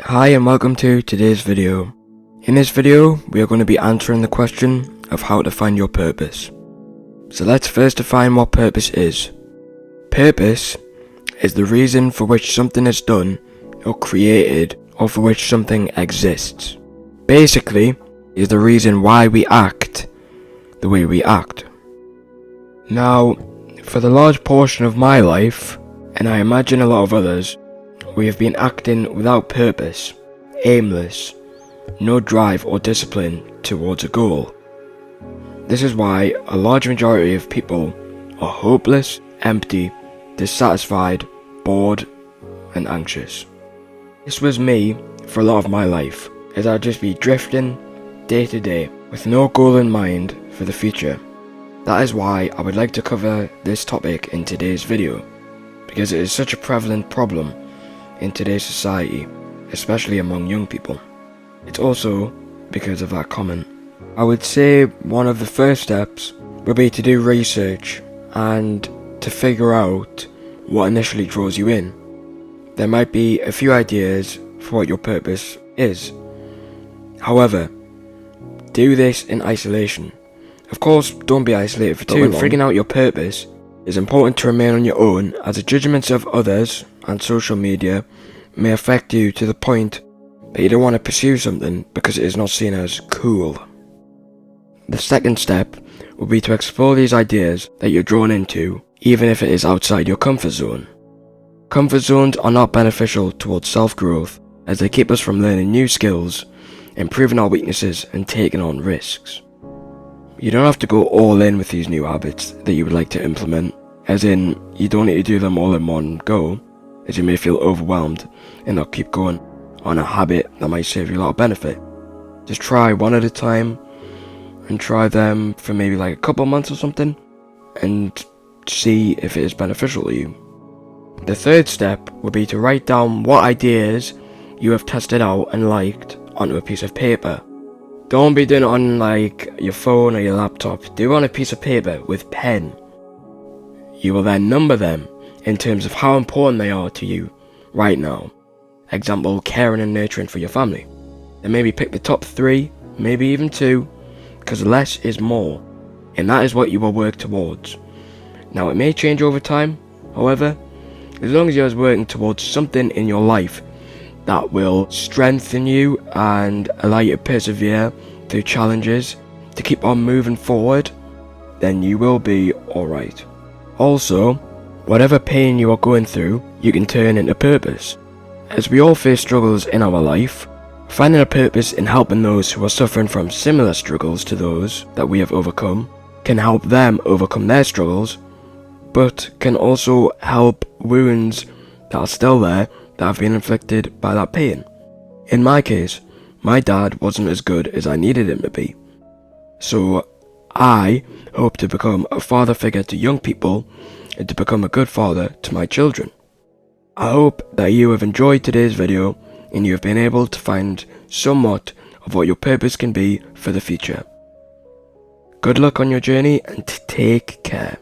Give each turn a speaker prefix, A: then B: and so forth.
A: Hi and welcome to today's video. In this video, we are going to be answering the question of how to find your purpose. So let's first define what purpose is. Purpose is the reason for which something is done or created, or for which something exists. Basically, is the reason why we act the way we act. Now, for the large portion of my life, and I imagine a lot of others, we have been acting without purpose, aimless, no drive or discipline towards a goal. This is why a large majority of people are hopeless, empty, dissatisfied, bored, and anxious. This was me for a lot of my life, as I'd just be drifting day to day with no goal in mind for the future. That is why I would like to cover this topic in today's video, because it is such a prevalent problem in today's society, especially among young people. It's also because of that comment. I would say one of the first steps would be to do research and to figure out what initially draws you in. There might be a few ideas for what your purpose is. However, do this in isolation. Of course, don't be isolated for too long. When figuring out your purpose, it's important to remain on your own, as the judgments of others and social media may affect you to the point that you don't want to pursue something because it is not seen as cool. The second step will be to explore these ideas that you're drawn into, even if it is outside your comfort zone. Comfort zones are not beneficial towards self-growth, as they keep us from learning new skills, improving our weaknesses, and taking on risks. You don't have to go all in with these new habits that you would like to implement, as in, you don't need to do them all in one go, as you may feel overwhelmed and not keep going on a habit that might save you a lot of benefit. Just try one at a time, and try them for maybe like a couple months or something, and see if it is beneficial to you. The third step would be to write down what ideas you have tested out and liked onto a piece of paper. Don't be doing it on like your phone or your laptop. Do it on a piece of paper with pen. You will then number them in terms of how important they are to you right now. Example, caring and nurturing for your family. Then maybe pick the top 3, maybe even 2, because less is more, and that is what you will work towards. Now, it may change over time, however, as long as you're working towards something in your life that will strengthen you and allow you to persevere through challenges, to keep on moving forward, then you will be alright. Also, whatever pain you are going through, you can turn into purpose. As we all face struggles in our life, finding a purpose in helping those who are suffering from similar struggles to those that we have overcome can help them overcome their struggles, but can also help wounds that are still there that have been inflicted by that pain. In my case, my dad wasn't as good as I needed him to be. So I hope to become a father figure to young people and to become a good father to my children. I hope that you have enjoyed today's video and you have been able to find somewhat of what your purpose can be for the future. Good luck on your journey and take care.